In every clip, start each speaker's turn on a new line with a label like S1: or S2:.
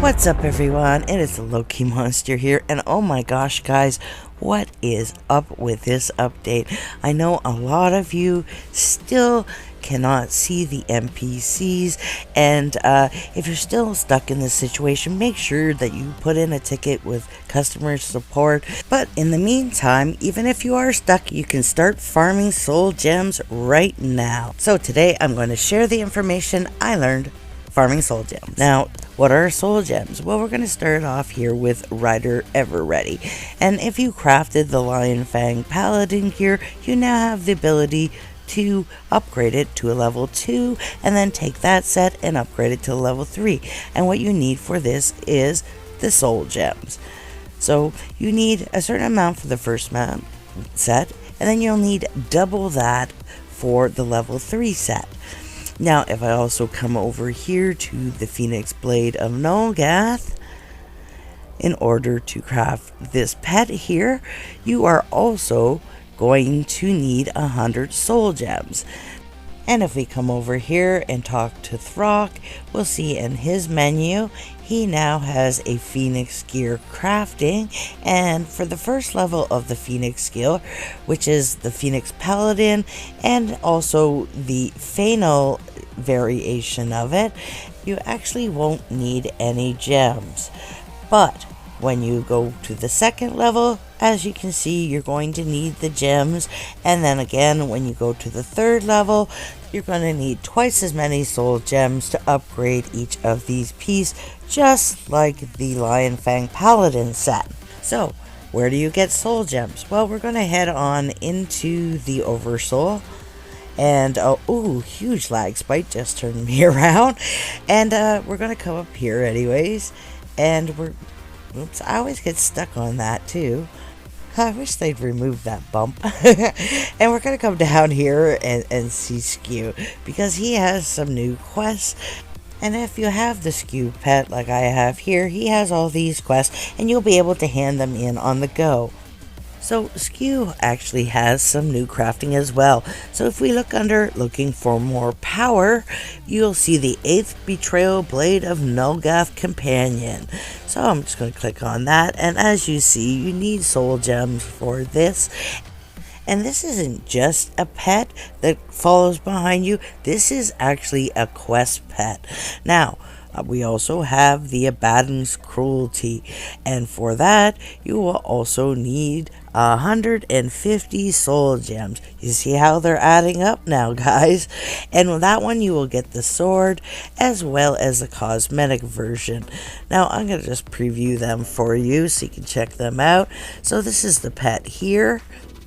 S1: What's up, everyone? It is the Loki Monster here, and oh my gosh, guys, what is up with this update? I know a lot of you still cannot see the NPCs, and if you're still stuck in this situation, make sure that you put in a ticket with customer support. But in the meantime, even if you are stuck, you can start farming soul gems right now. So today I'm going to share the information I learned farming soul gems. Now, what are soul gems? Well, we're going to start off here with Rider Everready. And if you crafted the Lion Fang Paladin gear, you now have the ability to upgrade it to a level 2 and then take that set and upgrade it to a level 3. And what you need for this is the soul gems. So you need a certain amount for the first set, and then you'll need double that for the level 3 set. Now, if I also come over here to the Phoenix Blade of Nulgath, in order to craft this pet here, you are also going to need 100 soul gems. And if we come over here and talk to Throck, we'll see in his menu, he now has a Phoenix gear crafting, and for the first level of the Phoenix gear, which is the Phoenix Paladin, and also the Phainal variation of it, you actually won't need any gems. But when you go to the second level, as you can see, you're going to need the gems, and then again when you go to the third level, you're going to need twice as many soul gems to upgrade each of these pieces, just like the Lion Fang Paladin set. So, where do you get soul gems? Well, we're going to head on into the Oversoul. And, huge lag spike just turned me around. And, we're going to come up here anyways. And oops, I always get stuck on that too. I wish they'd remove that bump. And we're going to come down here and see Skew, because he has some new quests. And if you have the Skew pet like I have here, he has all these quests, and you'll be able to hand them in on the go. So Skew actually has some new crafting as well. So if we look under looking for more power, you'll see the 8th Betrayal Blade of Nulgath Companion. So I'm just going to click on that, and as you see, you need soul gems for this. And this isn't just a pet that follows behind you, this is actually a quest pet. Now, we also have the Abaddon's Cruelty, and for that, you will also need 150 soul gems. You see how they're adding up now, guys? And with that one, you will get the sword as well as the cosmetic version. Now, I'm going to just preview them for you so you can check them out. So this is the pet here,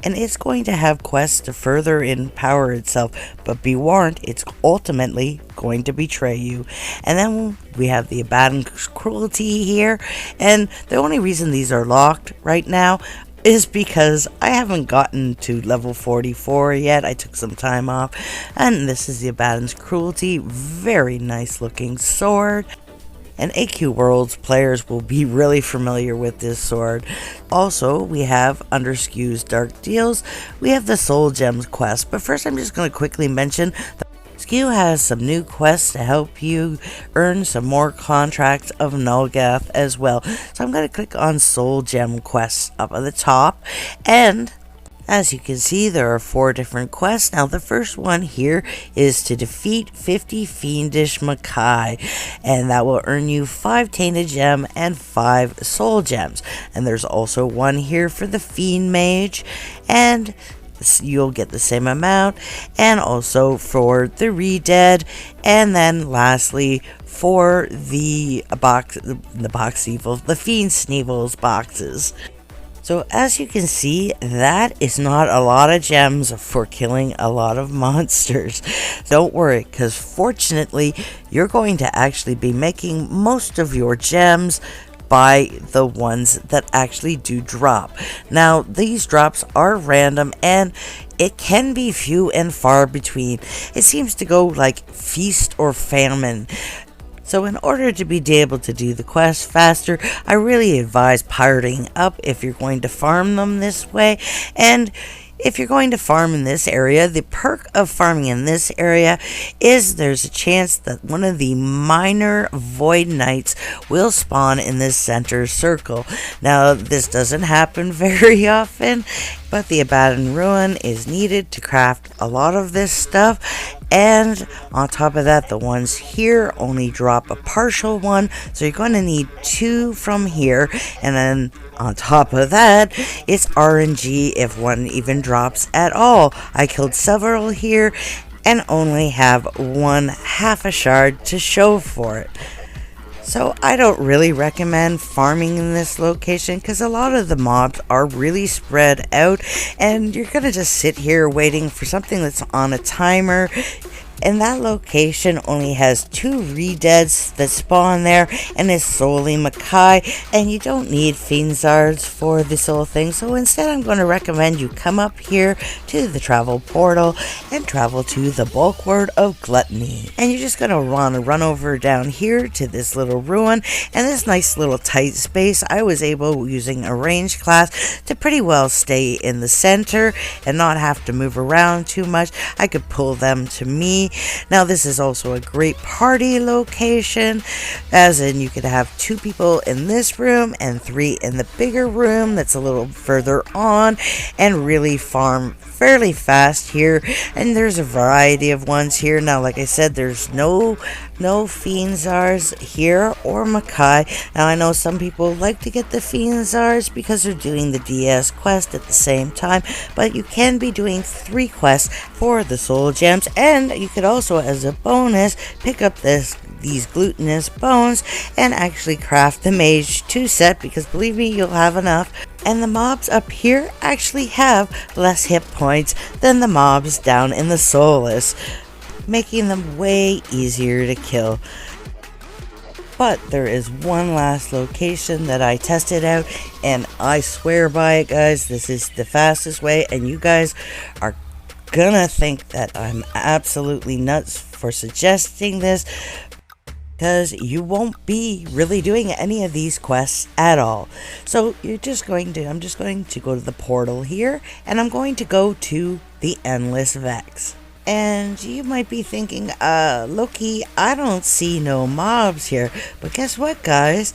S1: and it's going to have quests to further empower itself, but be warned, it's ultimately going to betray you. And then we have the Abaddon's Cruelty here, and the only reason these are locked right now is because I haven't gotten to level 44 yet. I took some time off, and this is the Abaddon's Cruelty. Very nice looking sword. And AQ Worlds players will be really familiar with this sword. Also, we have under Skew's Dark Deals, we have the Soul Gems quest. But first, I'm just going to quickly mention that Skew has some new quests to help you earn some more contracts of Nulgath as well. So I'm going to click on Soul Gem quests up at the top, and as you can see, there are 4 different quests. Now, the first one here is to defeat 50 Fiendish Makai, and that will earn you 5 Tainted Gem and 5 Soul Gems. And there's also one here for the Fiend Mage, and you'll get the same amount, and also for the Redead, and then lastly for the Fiend Sneebles boxes. So as you can see, that is not a lot of gems for killing a lot of monsters. Don't worry, because fortunately, you're going to actually be making most of your gems by the ones that actually do drop. Now, these drops are random, and it can be few and far between. It seems to go like feast or famine. So in order to be able to do the quest faster, I really advise pirating up if you're going to farm them this way. And If you're going to farm in this area, the perk of farming in this area is there's a chance that one of the minor void knights will spawn in this center circle. Now, this doesn't happen very often, but the abandoned ruin is needed to craft a lot of this stuff. And on top of that, the ones here only drop a partial one, so you're going to need 2 from here. And then on top of that, it's RNG if one even drops at all. I killed several here and only have 1/2 a shard to show for it. So I don't really recommend farming in this location because a lot of the mobs are really spread out and you're going to just sit here waiting for something that's on a timer. And that location only has 2 redeads that spawn there, and it's solely Makai, and you don't need Fiend's for this whole thing. So instead, I'm going to recommend you come up here to the travel portal and travel to the Bulwark of Gluttony. And you're just going to run over down here to this little ruin, and this nice little tight space. I was able, using a range class, to pretty well stay in the center and not have to move around too much. I could pull them to me. Now, this is also a great party location, as in you could have 2 people in this room and 3 in the bigger room that's a little further on, and really farm fairly fast here. And there's a variety of ones here. Now, like I said, there's no Fiend's here or Makai. Now, I know some people like to get the Fiend's because they're doing the DS quest at the same time, but you can be doing 3 quests for the soul gems, and you could also, as a bonus, pick up these glutinous bones and actually craft the mage 2 set, because believe me, you'll have enough. And the mobs up here actually have less hit points than the mobs down in the soulless, making them way easier to kill. But there is one last location that I tested out, and I swear by it, guys. This is the fastest way, and you guys are gonna think that I'm absolutely nuts for suggesting this, because you won't be really doing any of these quests at all. So I'm just going to go to the portal here, and I'm going to go to the Endless Vex. And you might be thinking, Loki, I don't see no mobs here. But guess what, guys?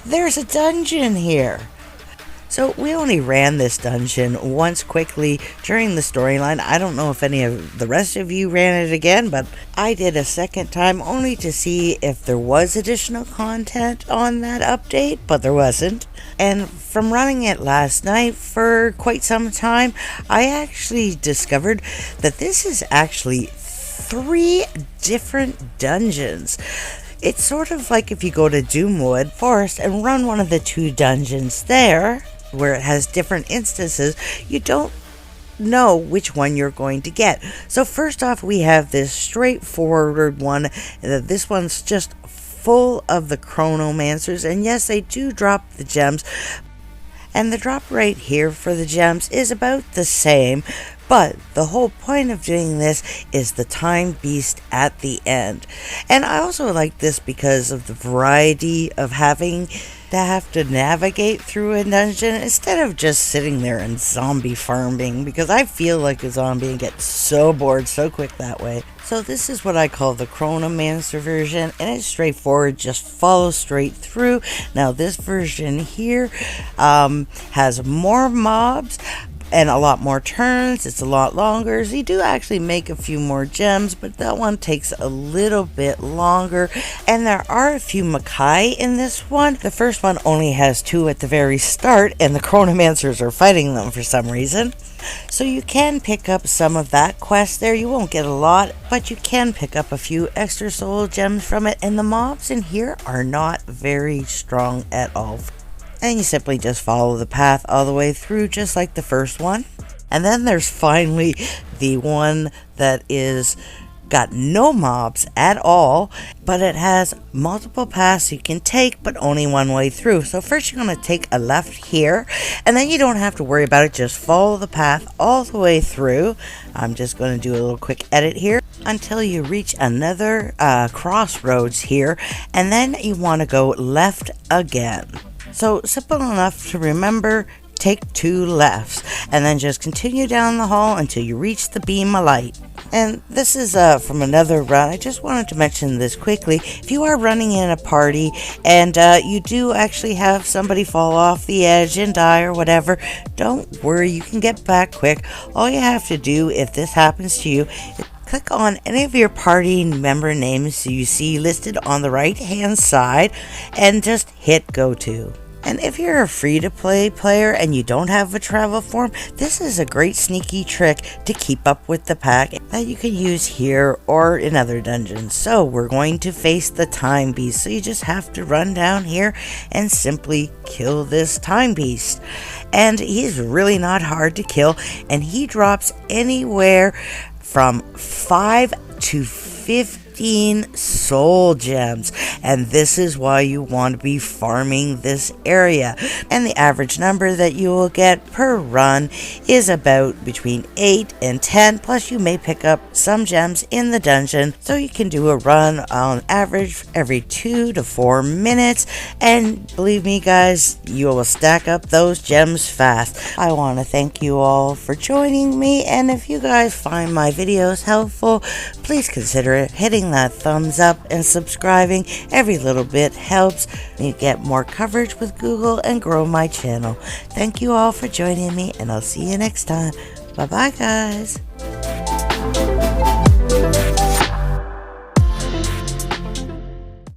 S1: There's a dungeon here. So we only ran this dungeon once quickly during the storyline. I don't know if any of the rest of you ran it again, but I did a second time only to see if there was additional content on that update, but there wasn't. And from running it last night for quite some time, I actually discovered that this is actually 3 different dungeons. It's sort of like if you go to Doomwood Forest and run one of the 2 dungeons there, where it has different instances, you don't know which one you're going to get. So first off, we have this straightforward one. This one's just full of the chronomancers, and yes, they do drop the gems, and the drop rate here for the gems is about the same. But the whole point of doing this is the time beast at the end. And I also like this because of the variety of having to have to navigate through a dungeon instead of just sitting there and zombie farming, because I feel like a zombie and get so bored so quick that way. So this is what I call the Chronomancer version, and it's straightforward, just follow straight through. Now this version here has more mobs and a lot more turns. It's a lot longer, so you do actually make a few more gems, but that one takes a little bit longer. And there are a few Makai in this one. The first one only has 2 at the very start, and the Chronomancers are fighting them for some reason. So you can pick up some of that quest there. You won't get a lot, but you can pick up a few extra soul gems from it, and the mobs in here are not very strong at all. And you simply just follow the path all the way through, just like the first one. And then there's finally the one that is got no mobs at all, but it has multiple paths you can take, but only one way through. So first you're going to take a left here, and then you don't have to worry about it. Just follow the path all the way through. I'm just going to do a little quick edit here until you reach another crossroads here, and then you want to go left again. So simple enough to remember. take 2 lefts, and then just continue down the hall until you reach the beam of light. And this is from another run. I just wanted to mention this quickly. If you are running in a party and you do actually have somebody fall off the edge and die or whatever, don't worry, you can get back quick. All you have to do if this happens to you is click on any of your party member names you see listed on the right hand side and just hit go to. And if you're a free-to-play player and you don't have a travel form, this is a great sneaky trick to keep up with the pack that you can use here or in other dungeons. So we're going to face the time beast. So you just have to run down here and simply kill this time beast. And he's really not hard to kill, and he drops anywhere from 5 to 15 soul gems, and this is why you want to be farming this area. And the average number that you will get per run is about between 8 and 10, plus you may pick up some gems in the dungeon, so you can do a run on average every 2 to 4 minutes, and believe me guys, you will stack up those gems fast. I want to thank you all for joining me, and if you guys find my videos helpful, please consider hitting that thumbs up and subscribing. Every little bit helps me get more coverage with Google and grow my channel. Thank you all for joining me, and I'll see you next time. Bye bye guys.